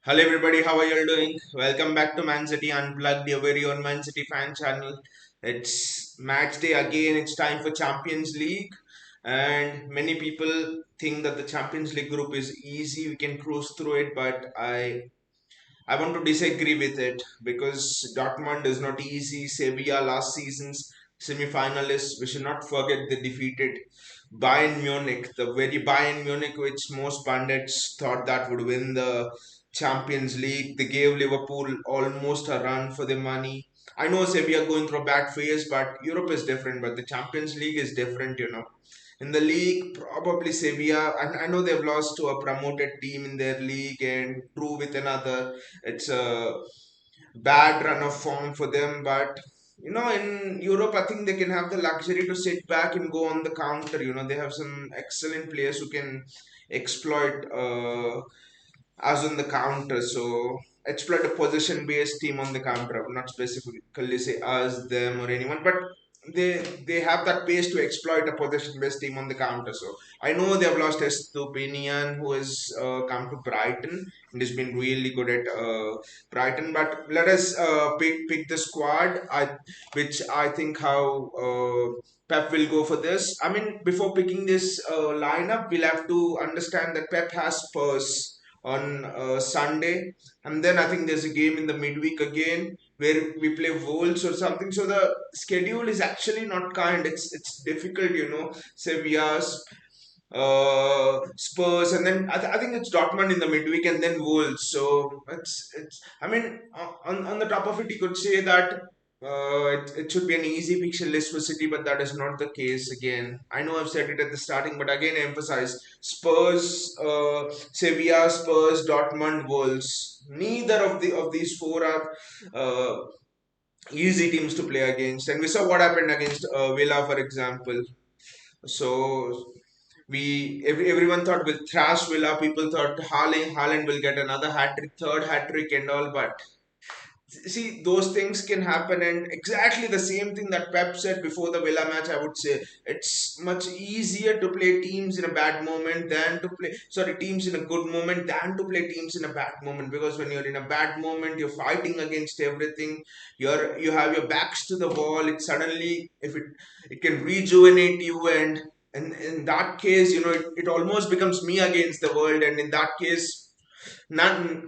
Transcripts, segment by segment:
Hello everybody, how are you all doing? Welcome back to Man City Unplugged, your very own Man City fan channel. It's match day again, it's time for Champions League. And many people think that the Champions League group is easy, we can cruise through it, but I want to disagree with it because Dortmund is not easy. Sevilla last season's semi-finalists. We should not forget they defeated Bayern Munich, the very Bayern Munich which most pundits thought that would win the Champions League. They gave Liverpool almost a run for their money. I know Sevilla going through a bad phase, but Europe is different. But the Champions League is different. In the league, probably Sevilla. I know they've lost to a promoted team in their league and drew with another. It's a bad run of form for them, but in Europe, I think they can have the luxury to sit back and go on the counter. They have some excellent players who can exploit us on the counter. So exploit a possession-based team on the counter. I would not specifically say us, them, or anyone, but they have that pace to exploit a possession-based team on the counter. So I know they have lost Estupinian, who has come to Brighton and has been really good at Brighton. But let us pick the squad. Which I think how. Pep will go for this. I mean, before picking this lineup, we'll have to understand that Pep has Spurs on Sunday, and then I think there's a game in the midweek again where we play Wolves or something. So the schedule is actually not kind. It's difficult. Sevilla's Spurs, and then I think it's Dortmund in the midweek, and then Wolves. So it's. I mean, on the top of it, you could say that it should be an easy fixture list for City, but that is not the case. Again, I know I've said it at the starting, but again, I emphasize Spurs, Sevilla, Spurs, Dortmund, Wolves. Neither of these four are. Easy teams to play against, and we saw what happened against Villa, for example. So everyone thought we'll thrash Villa. People thought Haaland will get another hat trick, third hat trick, and all. But see, those things can happen, and exactly the same thing that Pep said before the Villa match. I would say it's much easier to play teams in a bad moment than to play teams in a good moment than to play teams in a bad moment, because when you're in a bad moment, you're fighting against everything. You have your backs to the wall. It suddenly, if it can rejuvenate you, and in that case, it almost becomes me against the world. And in that case, none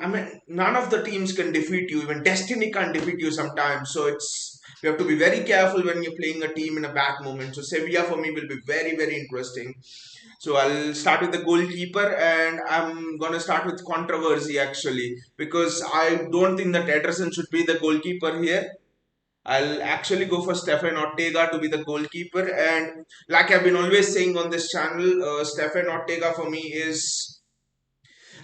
of the teams can defeat you. Even destiny can't defeat you sometimes. So you have to be very careful when you're playing a team in a bad moment. So Sevilla for me will be very, very interesting. So I'll start with the goalkeeper, and I'm gonna start with controversy actually, because I don't think that Ederson should be the goalkeeper here. I'll actually go for Stefan Ortega to be the goalkeeper. And like I've been always saying on this channel, Stefan Ortega for me is,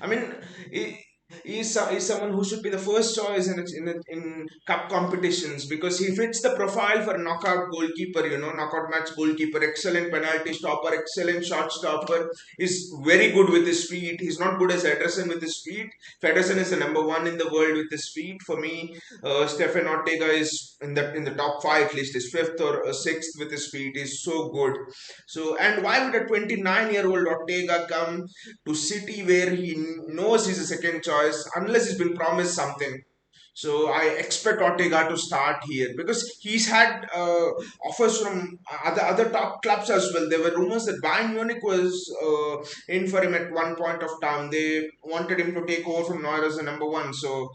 I mean, he, he's someone who should be the first choice in cup competitions, because he fits the profile for knockout goalkeeper, knockout match goalkeeper. Excellent penalty stopper, excellent shot stopper. He's very good with his feet. He's not good as Ederson with his feet. Ederson is the number one in the world with his feet. For me, Stefan Ortega is in the top five at least. Is fifth or sixth with his feet. He's so good. So, and why would a 29-year-old Ortega come to City where he knows he's a second choice unless he's been promised something? So I expect Ortega to start here because he's had offers from other top clubs as well. There were rumors that Bayern Munich was in for him at one point of time. They wanted him to take over from Neuer as the number one. So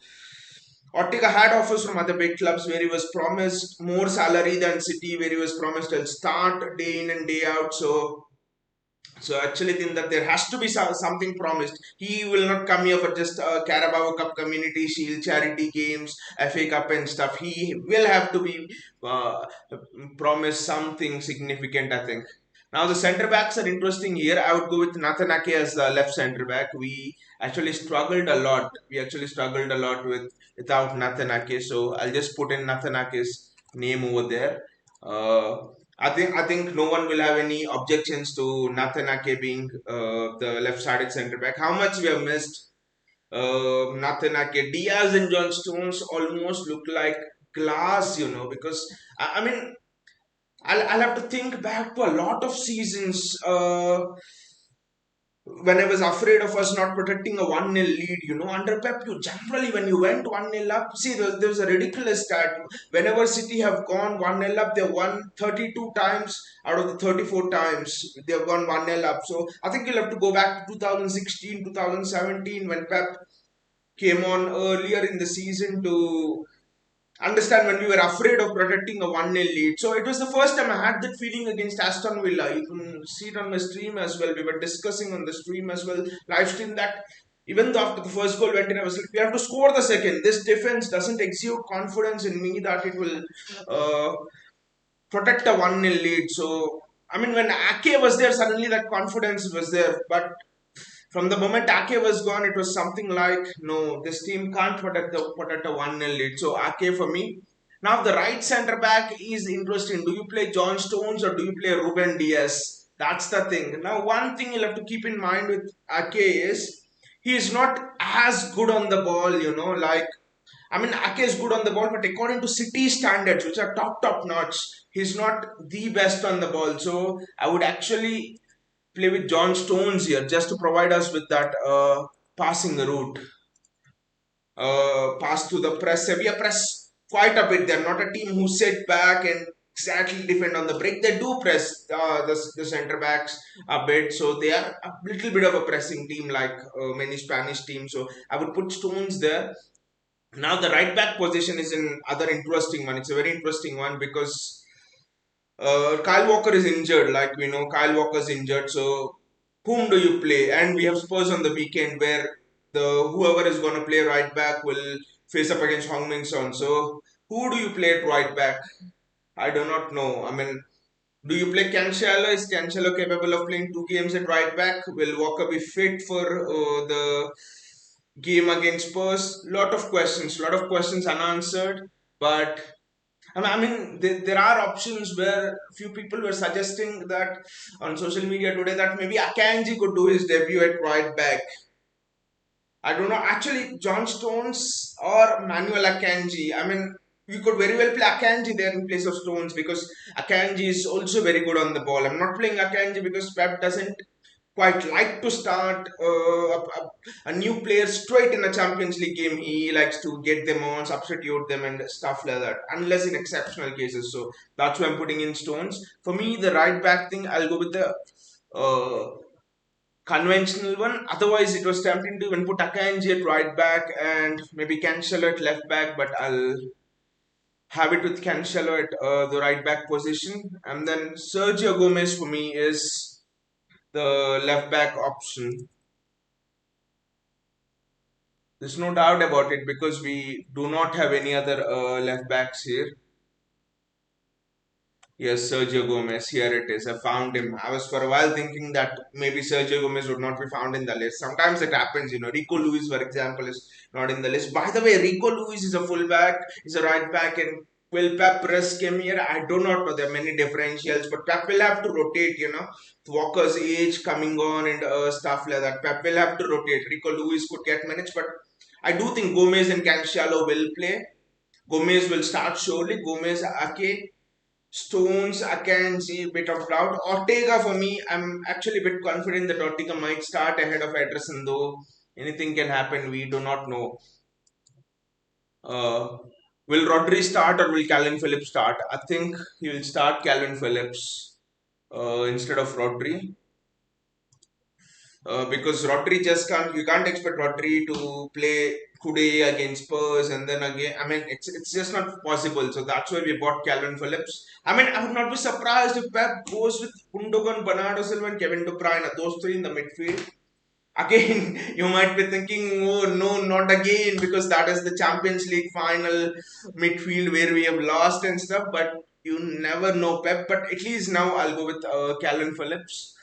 Ortega had offers from other big clubs where he was promised more salary than City, where he was promised he'll start day in and day out. So I actually think that there has to be something promised. He will not come here for just Carabao Cup, Community Shield, charity games, FA Cup and stuff. He will have to be uh, promised something significant, I think. Now the centre backs are interesting here. I would go with Nathan Ake as the left centre back. We actually struggled a lot. We actually struggled a lot without Nathan Ake. So I'll just put in Nathan Ake's name over there. I think no one will have any objections to Nathan Ake being the left-sided centre back. How much we have missed Nathan Ake. Diaz and John Stones almost look like glass, because I mean, I'll have to think back to a lot of seasons. when I was afraid of us not protecting a 1-0 lead, under Pep, you generally, when you went 1-0 up, see, there was a ridiculous stat. Whenever City have gone 1-0 up, they won 32 times out of the 34 times they have gone 1-0 up. So I think you'll have to go back to 2016, 2017 when Pep came on earlier in the season to understand when we were afraid of protecting a 1-0 lead. So it was the first time I had that feeling against Aston Villa. You can see it on my stream as well. We were discussing on the stream as well, live stream, that even though after the first goal went in, I was like, we have to score the second. This defense doesn't exude confidence in me that it will uh, protect a 1-0 lead. So, I mean, when Ake was there, suddenly that confidence was there. But from the moment Ake was gone, it was something like, no, this team can't protect a 1-0 lead. So Ake for me. Now the right centre back is interesting. Do you play John Stones or do you play Ruben Diaz? That's the thing. Now one thing you'll have to keep in mind with Ake is he is not as good on the ball, like I mean, Ake is good on the ball, but according to City standards, which are top notch, he's not the best on the ball. So I would actually play with John Stones here just to provide us with that passing route. Pass to the press. Sevilla press quite a bit. They're not a team who sit back and exactly defend on the break. They do press the centre backs a bit. So they are a little bit of a pressing team like many Spanish teams. So I would put Stones there. Now the right back position is an other interesting one. It's a very interesting one because Kyle Walker is injured. Like we know, Kyle Walker is injured. So whom do you play? And we have Spurs on the weekend where the whoever is going to play right back will face up against Hong Min Son. So who do you play at right back? I do not know. I mean, do you play Cancelo? Is Cancelo capable of playing 2 games at right back? Will Walker be fit for the game against Spurs? Lot of questions unanswered. But there are options where few people were suggesting that on social media today that maybe Akanji could do his debut at right back. I don't know. Actually, John Stones or Manuel Akanji. I mean, you could very well play Akanji there in place of Stones because Akanji is also very good on the ball. I'm not playing Akanji because Pep doesn't quite like to start a new player straight in a Champions League game. He likes to get them on, substitute them, and stuff like that, unless in exceptional cases. So that's why I'm putting in Stones. For me, the right back thing, I'll go with the uh, conventional one. Otherwise, it was tempting to even put Akanji at right back and maybe Cancelo at left back, but I'll have it with Cancelo at the right back position. And then Sergio Gomez for me is the left back option. There's no doubt about it because we do not have any other left backs here. Yes, Sergio Gomez. Here it is. I found him. I was for a while thinking that maybe Sergio Gomez would not be found in the list. Sometimes it happens, Rico Lewis, for example, is not in the list. By the way, Rico Lewis is a fullback, is a right back, and will Pep risk him here? I do not know. There are many differentials, but Pep will have to rotate, Walker's age coming on and stuff like that. Pep will have to rotate. Rico Lewis could get minutes, but I do think Gomez and Cancelo will play. Gomez will start surely. Gomez, Ake, Stones, I can see a bit of doubt. Ortega for me, I'm actually a bit confident that Ortega might start ahead of Ederson, though anything can happen. We do not know. Uh, will Rodri start or will Calvin Phillips start? I think he will start Calvin Phillips instead of Rodri. Because Rodri just can't, you can't expect Rodri to play today against Spurs and then again. I mean, it's just not possible. So that's why we bought Calvin Phillips. I mean, I would not be surprised if Pep goes with Gundogan, Bernardo Silva, and Kevin De Bruyne, those three in the midfield. Again, you might be thinking, oh no, not again, because that is the Champions League final midfield where we have lost and stuff. But you never know, Pep. But at least now I'll go with Calvin Phillips.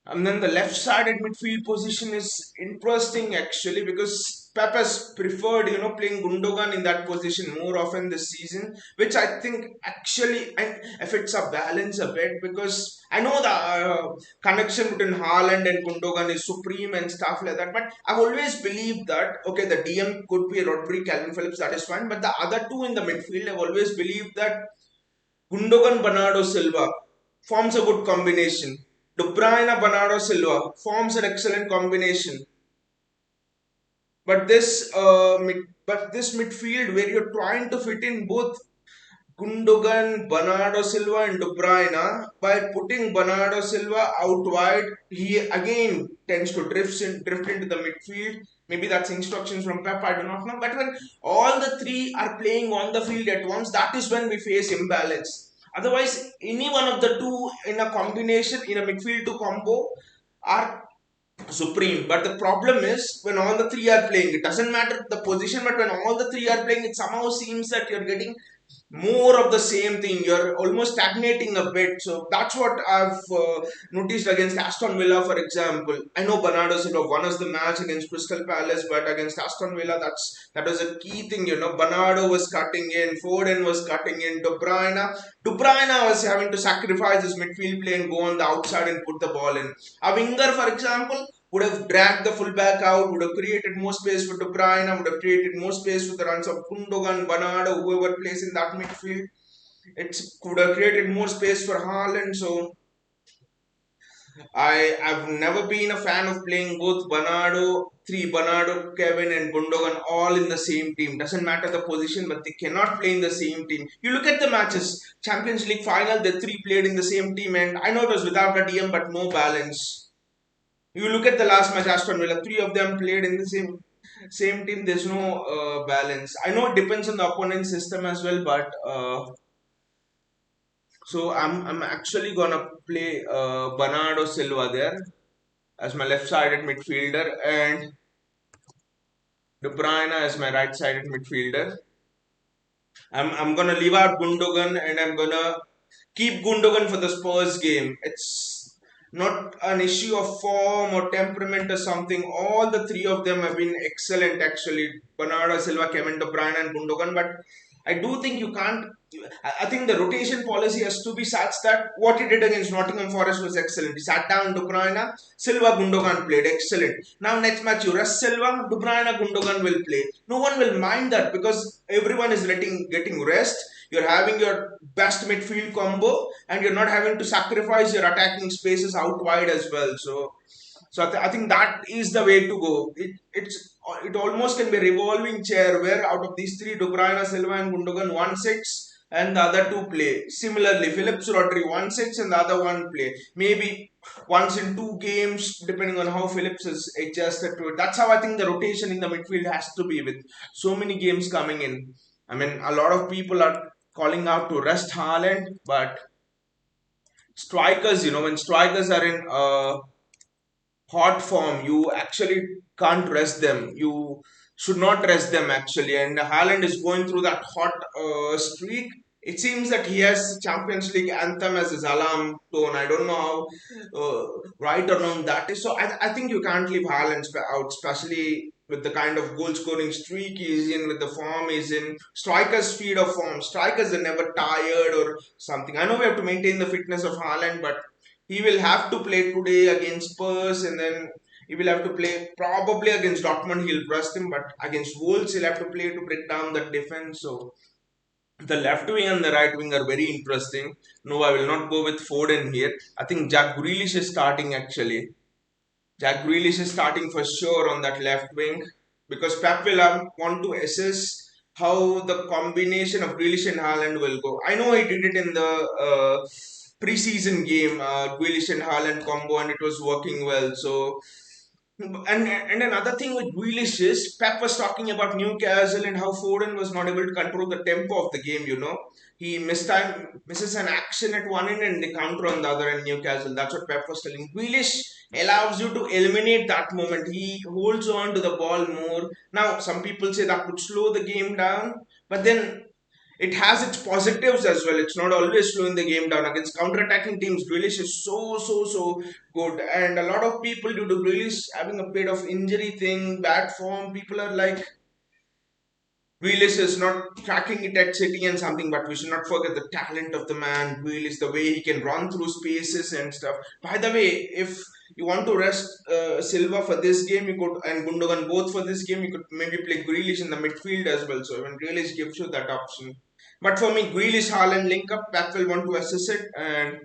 And then the left sided midfield position is interesting actually because Pep has preferred, playing Gundogan in that position more often this season, which I think actually affects our balance a bit because I know the connection between Haaland and Gundogan is supreme and stuff like that. But I've always believed that, okay, the DM could be Rodri, Calvin Phillips, that is fine. But the other two in the midfield, I've always believed that Gundogan, Bernardo Silva forms a good combination. De Bruyne, Bernardo Silva forms an excellent combination. But this midfield where you're trying to fit in both Gundogan, Bernardo Silva, and De Bruyne. By putting Bernardo Silva out wide, he again tends to drift into the midfield. Maybe that's instructions from Pep, I do not know. But when all the three are playing on the field at once, that is when we face imbalance. Otherwise, any one of the two in a combination, in a midfield to combo, are supreme. But the problem is when all the three are playing, it doesn't matter the position, but when all the three are playing, it somehow seems that you're getting more of the same thing. You're almost stagnating a bit. So that's what I've noticed against Aston Villa, for example. I know Bernardo Silva won us the match against Crystal Palace, but against Aston Villa, that was a key thing. Bernardo was cutting in, Foden was cutting in, De Bruyne was having to sacrifice his midfield play and go on the outside and put the ball in. A winger, for example, would have dragged the fullback out, would have created more space for De Bruyne, would have created more space for the runs of Gundogan, Bernardo, whoever plays in that midfield. It could have created more space for Haaland. So I've never been a fan of playing both Bernardo, Kevin, and Gundogan all in the same team. Doesn't matter the position, but they cannot play in the same team. You look at the matches, Champions League final, the three played in the same team, and I know it was without a DM, but no balance. You look at the last match, Aston Villa, three of them played in the same team. There's no balance. I know it depends on the opponent's system as well, but so I'm actually gonna play Bernardo Silva there as my left-sided midfielder and De Bruyne as my right-sided midfielder. I'm gonna leave out Gundogan and I'm gonna keep Gundogan for the Spurs game. It's not an issue of form or temperament or something. All the three of them have been excellent actually. Bernardo Silva, Kevin De Bruyne and Gundogan. But I do think you can't. I think the rotation policy has to be such that what he did against Nottingham Forest was excellent. He sat down De Bruyne, Silva, Gundogan played excellent. Now next match you rest Silva, De Bruyne, Gundogan will play. No one will mind that because everyone is getting rest. You're having your best midfield combo, and you're not having to sacrifice your attacking spaces out wide as well. So I think that is the way to go. It almost can be a revolving chair where out of these three, De Bruyne, Silva, and Gundogan, one sits and the other two play. Similarly, Phillips Rodri one sits and the other one play. Maybe once in two games, depending on how Phillips is adjusted to it. That's how I think the rotation in the midfield has to be with so many games coming in. I mean, a lot of people are calling out to rest Haaland, but strikers, when strikers are in hot form, you actually can't rest them. You should not rest them actually. And Haaland is going through that hot streak. It seems that he has Champions League anthem as his alarm tone. I don't know how right or wrong that is. So I think you can't leave Haaland out, especially with the kind of goal scoring streak he's in, with the form he's in. Strikers' speed of form. Strikers are never tired or something. I know we have to maintain the fitness of Haaland, but he will have to play today against Spurs and then he will have to play probably against Dortmund. He'll rest him, but against Wolves, he'll have to play to break down the defense. So the left wing and the right wing are very interesting. No, I will not go with Foden here. I think Jack Grealish is starting actually. Jack Grealish is starting for sure on that left wing because Pep will want to assess how the combination of Grealish and Haaland will go. I know he did it in the preseason game, Grealish and Haaland combo, and it was working well. So, and another thing with Grealish is Pep was talking about Newcastle and how Foden was not able to control the tempo of the game. He misses an action at one end and they counter on the other end. Newcastle. That's what Pep was telling. Grealish allows you to eliminate that moment. He holds on to the ball more. Now, some people say that could slow the game down, but then it has its positives as well. It's not always slowing the game down. Against counter-attacking teams, Grealish is so good. And a lot of people, due to Grealish having a bit of injury thing, bad form, people are like, Grealish is not cracking it at City and something, but we should not forget the talent of the man. Grealish, the way he can run through spaces and stuff. By the way, if you want to rest Silva for this game, you could, and Gundogan both for this game, you could maybe play Grealish in the midfield as well. So even Grealish gives you that option. But for me, Grealish Haaland link up, Pep will want to assess it, and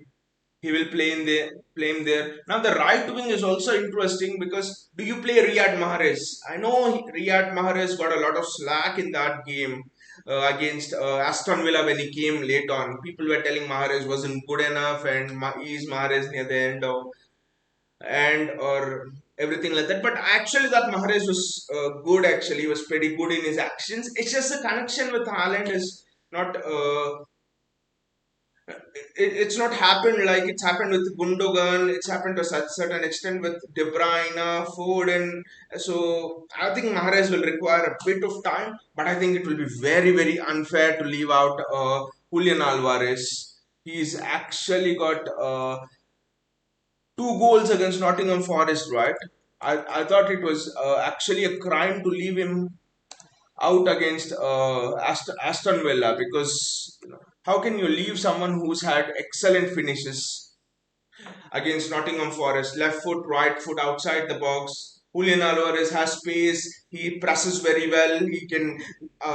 He will play him there. Now the right wing is also interesting because do you play Riyad Mahrez? I know Riyad Mahrez got a lot of slack in that game against Aston Villa when he came late on. People were telling Mahrez wasn't good enough and is Mahrez near the end of and or everything like that. But actually, that Mahrez was good. Actually, he was pretty good in his actions. It's just the connection with Haaland is not. It's not happened like it's happened with Gundogan. It's happened to such certain extent with De Bruyne, Foden. So I think Mahrez will require a bit of time, but I think it will be very very unfair to leave out Julian Alvarez. He's actually got 2 goals against Nottingham Forest, right? I thought it was actually a crime to leave him out against Aston Villa because how can you leave someone who's had excellent finishes against Nottingham Forest? Left foot, right foot, outside the box. Julian Alvarez has space. He presses very well. He can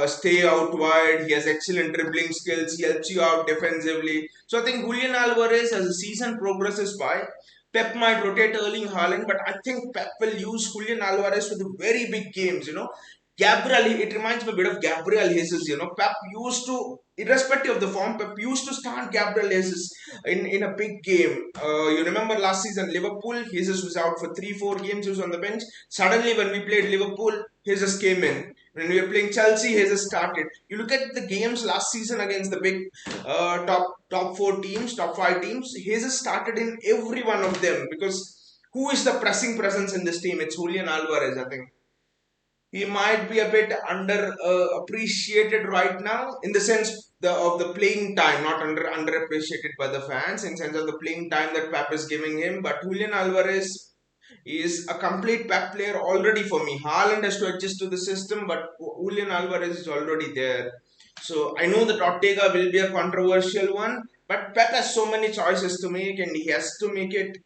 stay out wide. He has excellent dribbling skills. He helps you out defensively. So I think Julian Alvarez, as the season progresses by, Pep might rotate Erling Haaland, but I think Pep will use Julian Alvarez for the very big games. Gabriel, it reminds me a bit of Gabriel Jesus. Pep used to, irrespective of the form, Pep used to start Gabriel Jesus in a big game. You remember last season, Liverpool, Jesus was out for 3-4 games, he was on the bench. Suddenly, when we played Liverpool, Jesus came in. When we were playing Chelsea, Jesus started. You look at the games last season against the big top 4 teams, top 5 teams, Jesus started in every one of them because who is the pressing presence in this team? It's Julian Alvarez, I think he might be a bit under appreciated right now in the sense of the playing time, not underappreciated by the fans in sense of the playing time that Pep is giving him. But Julian Alvarez is a complete Pep player already for me. Haaland has to adjust to the system, but Julian Alvarez is already there. So I know that Ortega will be a controversial one, but Pep has so many choices to make, and he has to make it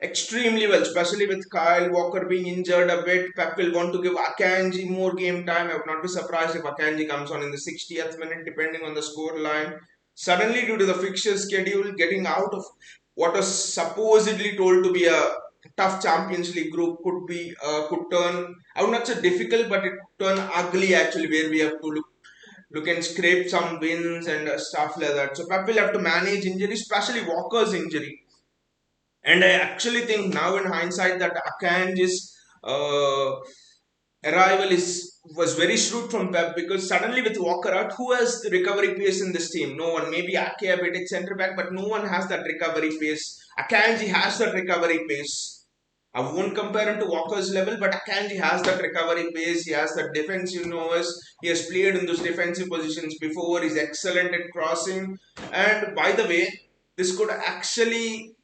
extremely well, especially with Kyle Walker being injured a bit. Pep will want to give Akanji more game time. I would not be surprised if Akanji comes on in the 60th minute, depending on the score line. Suddenly, due to the fixture schedule, getting out of what was supposedly told to be a tough Champions League group could turn. I would not say difficult, but it could turn ugly actually, where we have to look and scrape some wins and stuff like that. So Pep will have to manage injuries, especially Walker's injury. And I actually think now in hindsight that Akanji's uh, arrival was very shrewd from Pep because suddenly with Walker out, who has the recovery pace in this team? No one. Maybe Ake a bit at centre back, but no one has that recovery pace. Akanji has that recovery pace. I won't compare him to Walker's level, but Akanji has that recovery pace. He has that defensive nose. He has played in those defensive positions before. He's excellent at crossing. And by the way, this could actually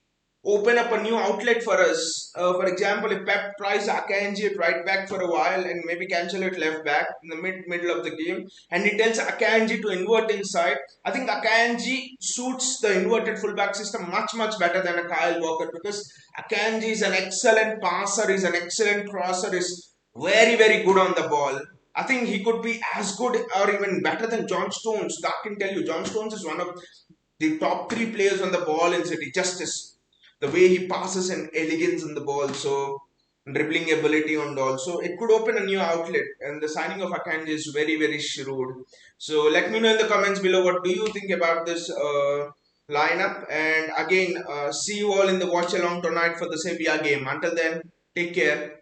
open up a new outlet for us. For example, if Pep tries Akanji at right back for a while and maybe Cancelo at left back in the middle of the game, and he tells Akanji to invert inside, I think Akanji suits the inverted fullback system much better than a Kyle Walker because Akanji is an excellent passer, he's an excellent crosser, is very good on the ball. I think he could be as good or even better than John Stones. That can tell you, John Stones is one of the top 3 players on the ball in City. Justice the way he passes and elegance in the ball, so dribbling ability and all. So it could open a new outlet, and the signing of Akanji is very shrewd. So let me know in the comments below what do you think about this lineup. And again, see you all in the watch along tonight for the Sevilla game. Until then, take care.